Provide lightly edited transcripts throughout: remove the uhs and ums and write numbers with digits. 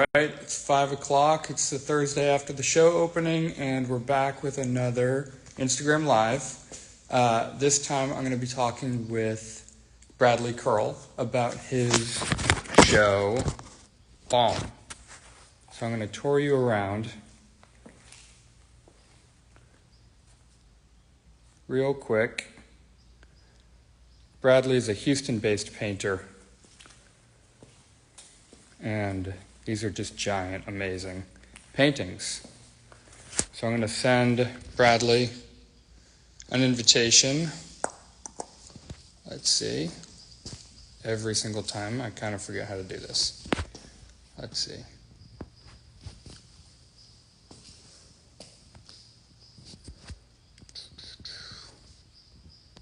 Right, it's 5 o'clock. It's the Thursday after the show opening, and we're back with another Instagram Live. This time I'm going to be talking with Bradley Kerl about his show, Balm. So I'm going to tour you around real quick. Bradley is a Houston-based painter, and these are just giant, amazing paintings. So I'm going to send Bradley an invitation. Let's see. Every single time, I kind of forget how to do this. Let's see.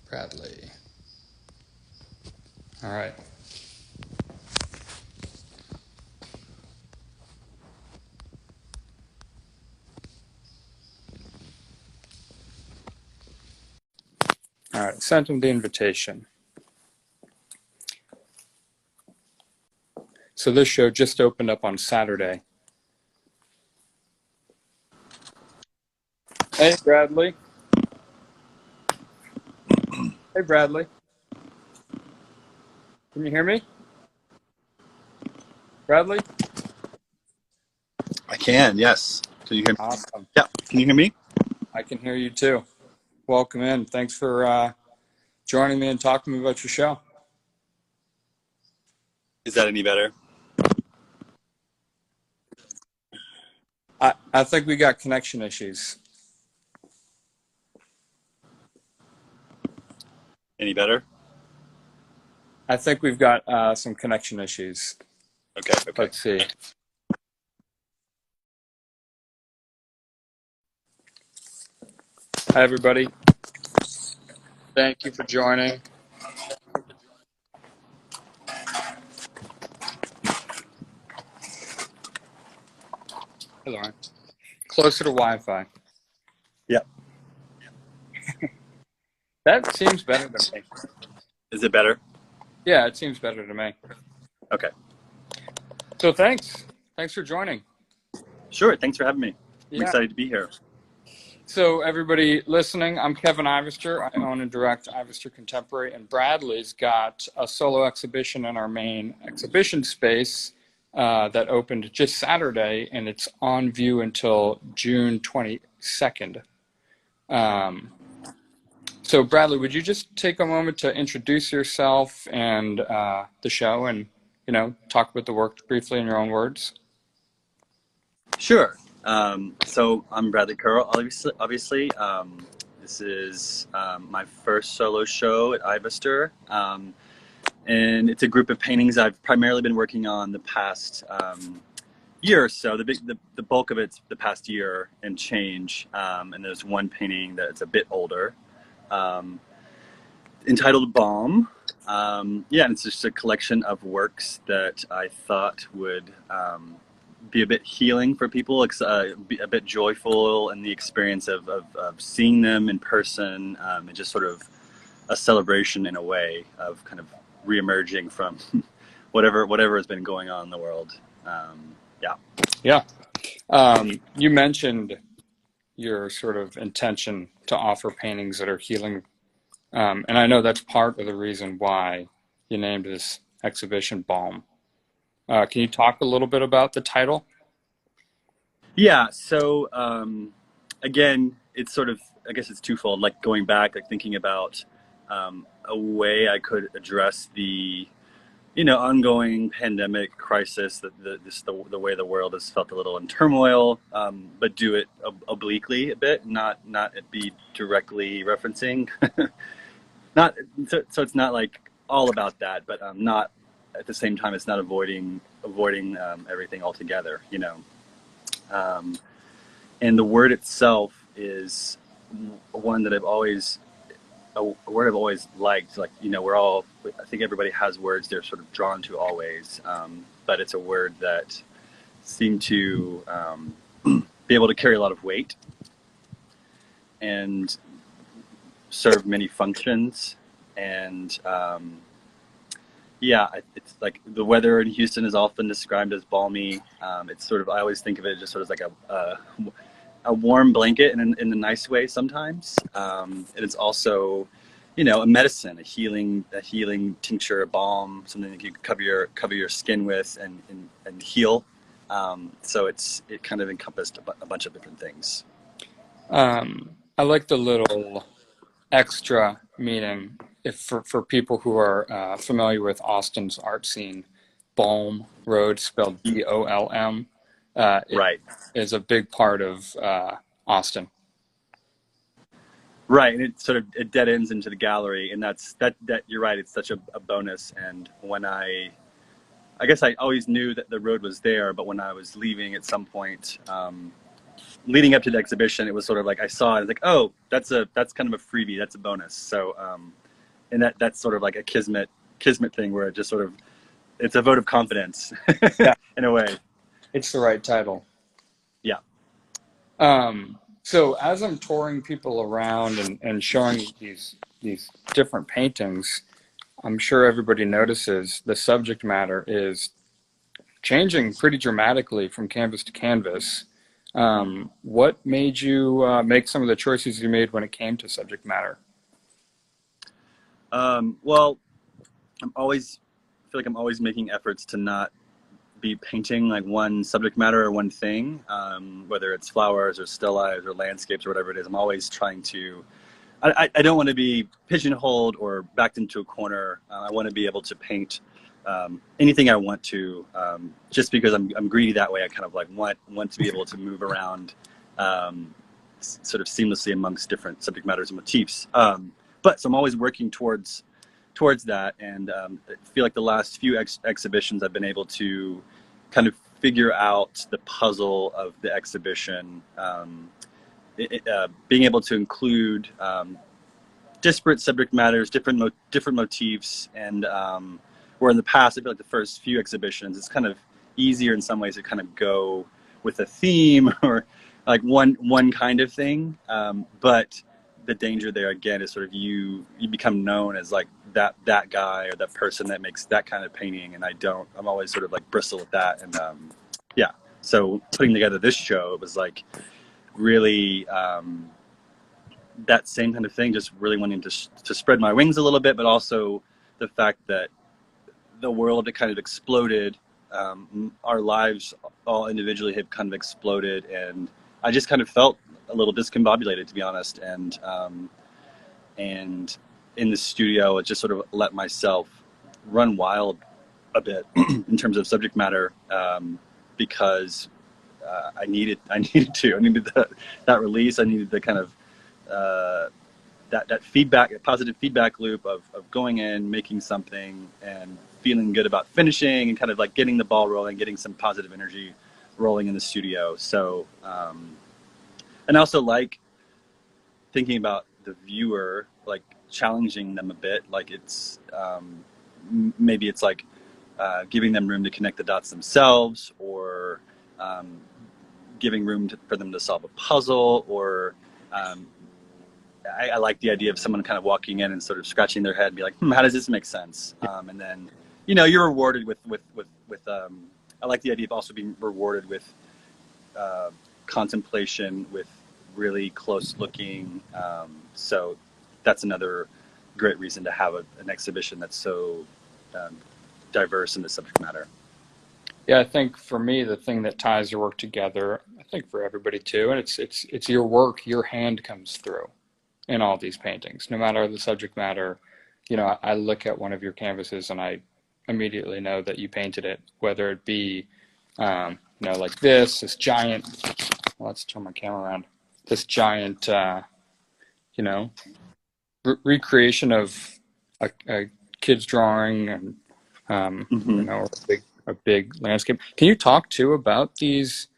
Bradley. All right. All right, sent him the invitation. So this show just opened up on Saturday. Hey, Bradley. Hey, Bradley. Can you hear me? Bradley? I can, yes. Can you hear me? Awesome. Yeah, can you hear me? I can hear you too. Welcome in. Thanks for joining me and talking to me about your show. Is that any better? I think we got connection issues. Any better? I think we've got some connection issues. Okay. Let's see. Hi, everybody. Thank you for joining. Hold on. Closer to Wi-Fi. Yeah. That seems better to me. Is it better? Yeah, it seems better to me. Okay. So thanks. Thanks for joining. Sure, thanks for having me. I'm Yeah. excited to be here. So everybody listening, I'm Kevin Ivester. I own and direct Ivester Contemporary, and Bradley's got a solo exhibition in our main exhibition space that opened just Saturday, and it's on view until June 22nd. So Bradley, would you just take a moment to introduce yourself and the show and, talk about the work briefly in your own words? Sure. So I'm Bradley Kerl, obviously. This is my first solo show at Ivester. And it's a group of paintings I've primarily been working on the past year or so. The bulk of it's the past year and change. And there's one painting that's a bit older, entitled Balm. And it's just a collection of works that I thought would be a bit healing for people, be a bit joyful in the experience of seeing them in person, and just sort of a celebration in a way of kind of reemerging from whatever has been going on in the world. Yeah. You mentioned your sort of intention to offer paintings that are healing. And I know that's part of the reason why you named this exhibition Balm. Can you talk a little bit about the title? Yeah. So again, it's sort of, I guess it's twofold. Like going back, like thinking about a way I could address the ongoing pandemic crisis, the way the world has felt a little in turmoil, but do it obliquely a bit, not it be directly referencing, not so it's not like all about that, but not at the same time it's not avoiding everything altogether, and the word itself is one that a word I've always liked. Like, I think everybody has words they're sort of drawn to always, but it's a word that seemed to be able to carry a lot of weight and serve many functions, and Yeah, it's like the weather in Houston is often described as balmy. It's sort of, I always think of it just sort of like a warm blanket in a nice way sometimes. And it's also, a medicine, a healing tincture, a balm, something that you can cover your skin with and heal. So it kind of encompassed a bunch of different things. I like the little extra meaning if for people who are familiar with Austin's art scene, Balm Road, spelled Bolm, it Right. is a big part of Austin. Right, and it sort of it dead ends into the gallery, and that you're right. It's such a bonus. And when I guess I always knew that the road was there, but when I was leaving at some point, leading up to the exhibition, it was sort of like I saw it. I was like, oh, that's kind of a freebie. That's a bonus. So, and that's sort of like a kismet thing where it just sort of it's a vote of confidence Yeah, in a way. it's the right title. Yeah. So as I'm touring people around and showing these different paintings, I'm sure everybody notices the subject matter is changing pretty dramatically from canvas to canvas. What made you make some of the choices you made when it came to subject matter? Well, I'm always I feel like I'm always making efforts to not be painting like one subject matter or one thing, whether it's flowers or still lives or landscapes or whatever it is. I'm always trying to. I don't want to be pigeonholed or backed into a corner. I want to be able to paint anything I want to, just because I'm greedy that way. I kind of like want to be able to move around, sort of seamlessly amongst different subject matters and motifs. But so I'm always working towards that, and I feel like the last few exhibitions I've been able to kind of figure out the puzzle of the exhibition. Being able to include disparate subject matters, different motifs, and where in the past I feel like the first few exhibitions it's kind of easier in some ways to kind of go with a theme or like one kind of thing, but the danger there again is sort of you become known as like that guy or that person that makes that kind of painting, and I'm always sort of like bristle with that, and yeah. So putting together this show, it was like really that same kind of thing, just really wanting to spread my wings a little bit, but also the fact that the world had kind of exploded. Our lives all individually have kind of exploded, and I just kind of felt a little discombobulated, to be honest. And in the studio, I just sort of let myself run wild a bit in terms of subject matter, because I needed that release. I needed the kind of uh, that feedback, a positive feedback loop of going in, making something, and feeling good about finishing, and kind of like getting the ball rolling, getting some positive energy rolling in the studio. So, and I also like thinking about the viewer, like challenging them a bit. Like it's maybe it's like giving them room to connect the dots themselves, or um, giving room for them to solve a puzzle, or um, I like the idea of someone kind of walking in and sort of scratching their head and be like, how does this make sense? And then, you're rewarded with I like the idea of also being rewarded with uh, contemplation, with really close looking. So that's another great reason to have an exhibition that's so um, diverse in the subject matter. Yeah, I think for me, the thing that ties your work together, I think for everybody too, and it's your work, your hand comes through in all these paintings, no matter the subject matter. I look at one of your canvases and I immediately know that you painted it, whether it be, like this giant. Well, let's turn my camera around. This giant, you know, recreation of a kid's drawing, and Mm-hmm. a big landscape. Can you talk too about these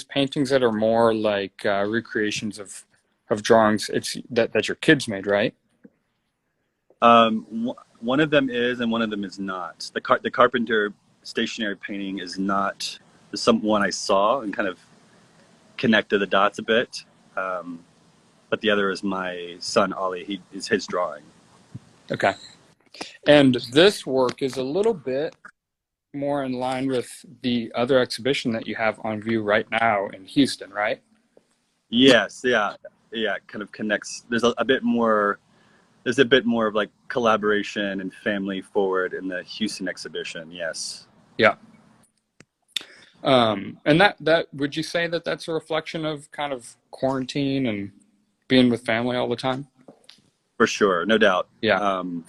paintings that are more like recreations of drawings? It's that your kids made, right? One of them is, and one of them is not. The Carpenter stationary painting is not some one I saw and kind of connected the dots a bit. Um, but the other is my son Ollie. He is his drawing. Okay. And this work is a little bit more in line with the other exhibition that you have on view right now in Houston, right? Yes, yeah, yeah. It kind of connects. A bit more. There's a bit more of like collaboration and family forward in the Houston exhibition. Yes, Yeah. And that would you say that that's a reflection of kind of quarantine and being with family all the time? for sure, no doubt. Yeah. Um,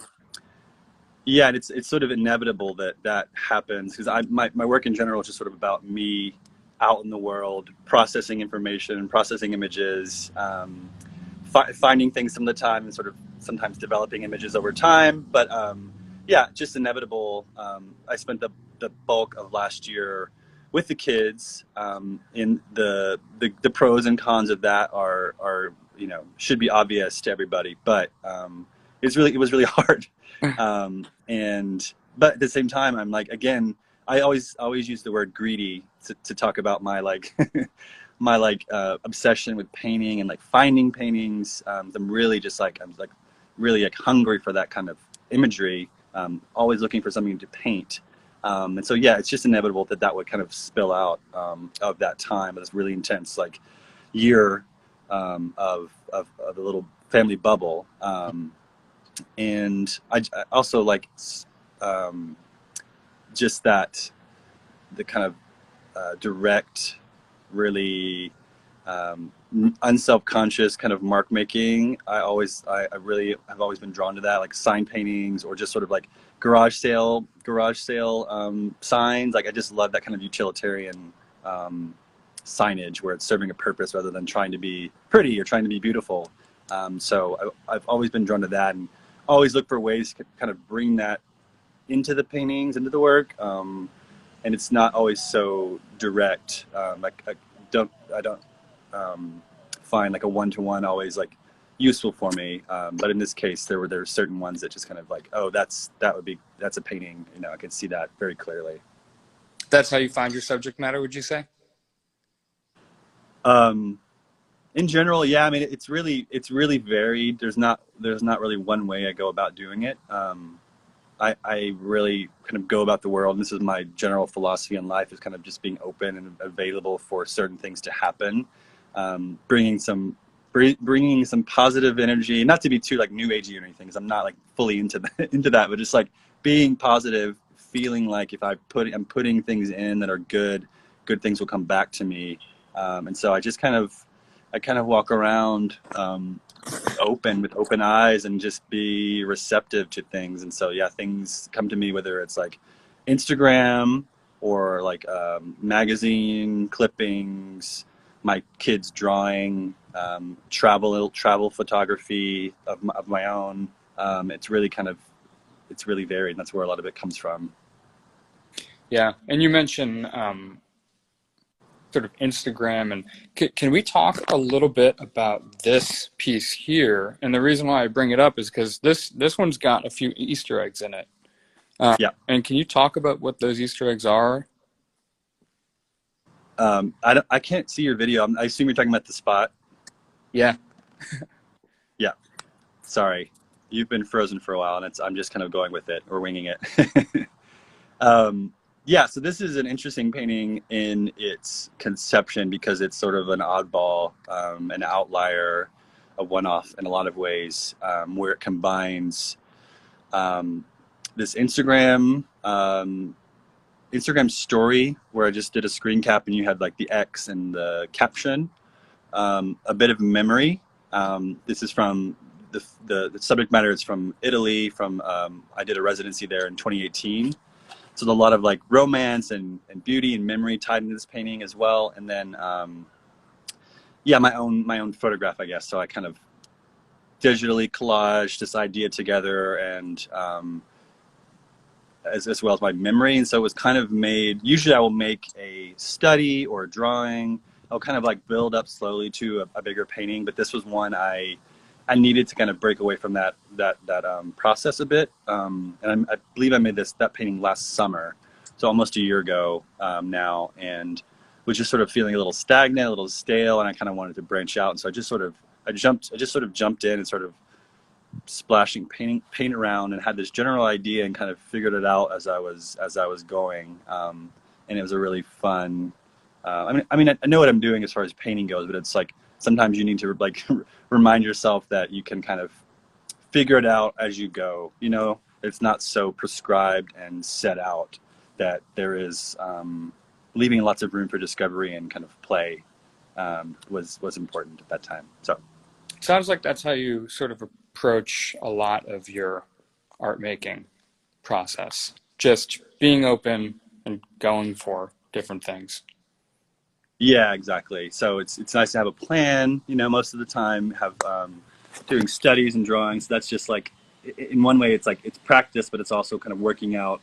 Yeah, and it's sort of inevitable that that happens because my work in general is just sort of about me out in the world, processing information, processing images, finding things some of the time, and sort of sometimes developing images over time. But yeah, just inevitable. I spent the bulk of last year with the kids. In the pros and cons of that are should be obvious to everybody, but it was really hard. And but at the same time, I'm like, again, I always use the word greedy to talk about my like my like obsession with painting and like finding paintings. I'm really just like I'm like really like hungry for that kind of imagery. Always looking for something to paint. And so yeah, it's just inevitable that that would kind of spill out of that time of this really intense like year of the little family bubble. And I also like um, just that the kind of direct, really unself-conscious kind of mark making. I really have always been drawn to that, like sign paintings or just sort of like garage sale signs. Like I just love that kind of utilitarian um, signage where it's serving a purpose rather than trying to be pretty or trying to be beautiful. So I've always been drawn to that and always look for ways to kind of bring that into the paintings, into the work. And it's not always so direct. I don't um, find like a one-to-one always like useful for me. But in this case, there were certain ones that just kind of like, oh, that's a painting. You know, I can see that very clearly. That's how you find your subject matter, would you say? Um, in general, yeah. I mean, it's really varied. There's not really one way I go about doing it. I really kind of go about the world. And this is my general philosophy in life: is kind of just being open and available for certain things to happen, um, bringing some bringing some positive energy. Not to be too like new agey or anything, because I'm not like fully into into that, but just like being positive, feeling like if I'm putting things in that are good, good things will come back to me. And so I kind of walk around. Open with open eyes and just be receptive to things. And so yeah, things come to me whether it's like Instagram or like magazine clippings, my kids drawing, travel photography of my own. It's really kind of it's really varied, and that's where a lot of it comes from. Yeah. And you mentioned sort of Instagram, and can we talk a little bit about this piece here? And the reason why I bring it up is because this one's got a few Easter eggs in it. Yeah. And can you talk about what those Easter eggs are? I can't see your video. I assume you're talking about the spot. Yeah. Yeah. Sorry. You've been frozen for a while, and I'm just kind of going with it or winging it. Um, yeah, so this is an interesting painting in its conception because it's sort of an oddball, an outlier, a one-off in a lot of ways, where it combines um, this Instagram story where I just did a screen cap and you had like the X and the caption, a bit of memory. This is from the subject matter is from Italy. From I did a residency there in 2018. So there's a lot of like romance and beauty and memory tied into this painting as well. And then yeah, my own photograph, I guess. So I kind of digitally collaged this idea together and as well as my memory. And so it was kind of made, usually I will make a study or a drawing. I'll kind of like build up slowly to a bigger painting. But this was one I needed to kind of break away from that process a bit. And I believe I made that painting last summer, so almost a year ago now, and was just sort of feeling a little stagnant, a little stale, and I kind of wanted to branch out. And so I just sort of jumped in and sort of splashing paint around and had this general idea and kind of figured it out as I was going. And it was a really fun. I know what I'm doing as far as painting goes, but it's like sometimes you need to like remind yourself that you can kind of figure it out as you go. You know, it's not so prescribed and set out, that there is leaving lots of room for discovery and kind of play was important at that time. So Sounds like that's how you sort of approach a lot of your art making process. Just being open and going for different things. yeah, exactly. So it's nice to have a plan. You know, most of the time have doing studies and drawings. That's just like in one way it's like it's practice, but it's also kind of working out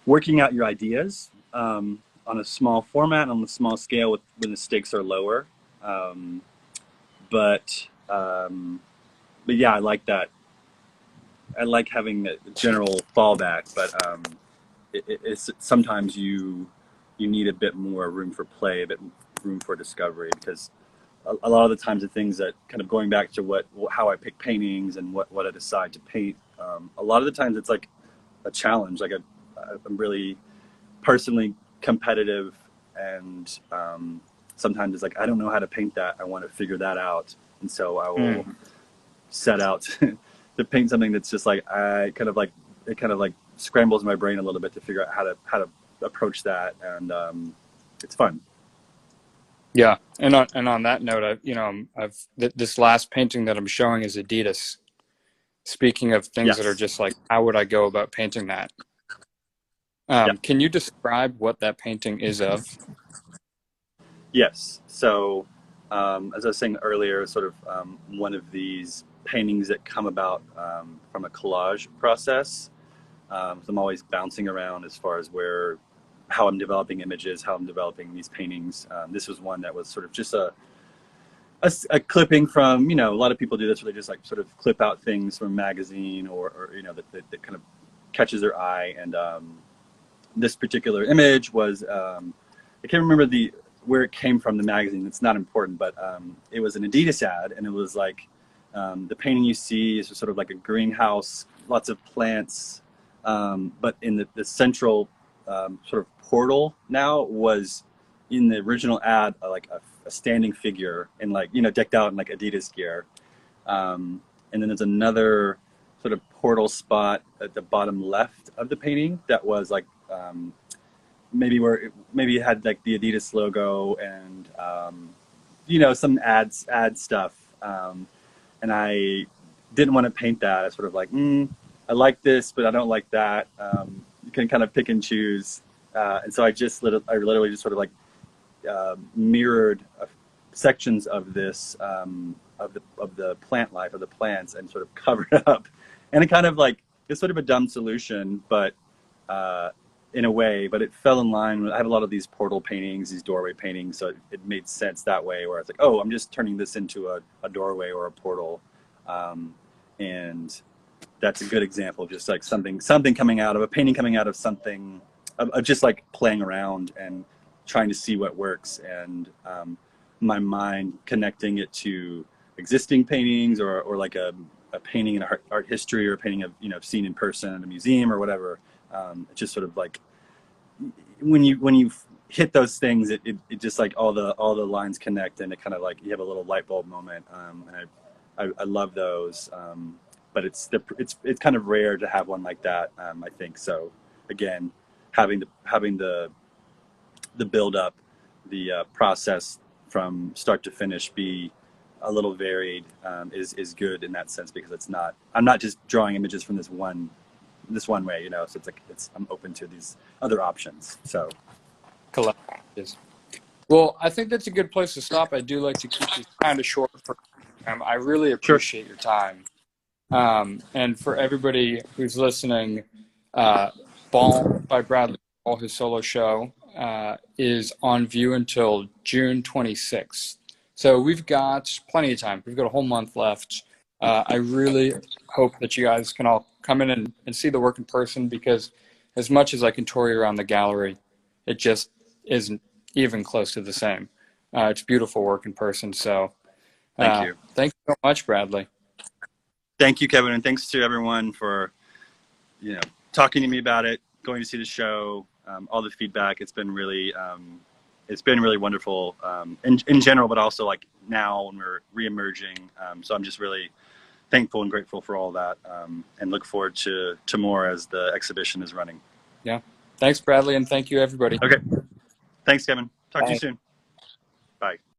your ideas on a small format, on a small scale, when the stakes are lower. Um, but but yeah, I like that. I like having a general fallback, but it's sometimes you need a bit more room for play, a bit room for discovery, because a lot of the times the things that kind of going back to how I pick paintings and what I decide to paint, a lot of the times it's like a challenge. Like I'm really personally competitive, and sometimes it's like I don't know how to paint that. I want to figure that out, and so I will Mm. set out to paint something that's just like I kind of like it kind of like scrambles my brain a little bit to figure out how to approach that, and it's fun. Yeah, and on that note, this last painting that I'm showing is Adidas. Speaking of things that are Yes. just like, how would I go about painting that? Yeah. Can you describe what that painting is of? Yes. So, as I was saying earlier, sort of one of these paintings that come about from a collage process. So I'm always bouncing around as far as how I'm developing images, how I'm developing these paintings. This was one that was sort of just a clipping from, you know, a lot of people do this where they just like sort of clip out things from a magazine, or you know, that kind of catches their eye. And this particular image was, I can't remember where it came from, the magazine. It's not important, but it was an Adidas ad, and it was like the painting you see is sort of like a greenhouse, lots of plants, but in the central sort of portal now was in the original ad like a standing figure and like, you know, decked out in like Adidas gear. And then there's another sort of portal spot at the bottom left of the painting that was like maybe it had like the Adidas logo and you know, some ad stuff. And I didn't want to paint that. I was sort of like, I like this, but I don't like that. You can kind of pick and choose. And so I literally just sort of like mirrored sections of this of the plant life of the plants and sort of covered up. And it kind of like it's sort of a dumb solution, but uh, in a way, but it fell in line. I have a lot of these portal paintings, these doorway paintings, so it made sense that way. Where it's like, oh, I'm just turning this into a doorway or a portal, and that's a good example of just like something coming out of a painting, coming out of something, of just like playing around and trying to see what works, and my mind connecting it to existing paintings, or like a painting in art history, or a painting of, you know, seen in person at a museum or whatever. It's just sort of like when you hit those things, it just like all the lines connect, and it kind of like you have a little light bulb moment. And I love those, but it's kind of rare to have one like that. I think so. Again, having the build up, the process from start to finish be a little varied, is good in that sense, because I'm not just drawing images from this one way, you know. So it's like I'm open to these other options. So Collections. Well, I think that's a good place to stop. I do like to keep these kind of short for I really sure. appreciate your time. And for everybody who's listening, uh, Balm by Bradley Kerl, his solo show, is on view until June 26th. So we've got plenty of time. We've got a whole month left. I really hope that you guys can all come in and see the work in person, because as much as I can tour you around the gallery, it just isn't even close to the same. It's beautiful work in person. So Thank you. thanks so much, Bradley. Thank you, Kevin, and thanks to everyone for talking to me about it, going to see the show, all the feedback. It's been really wonderful in general, but also like now when we're reemerging. So I'm just really thankful and grateful for all that, and look forward to more as the exhibition is running. Yeah. Thanks, Bradley, and thank you, everybody. Okay. Thanks, Kevin. Talk to you Bye. soon. Bye.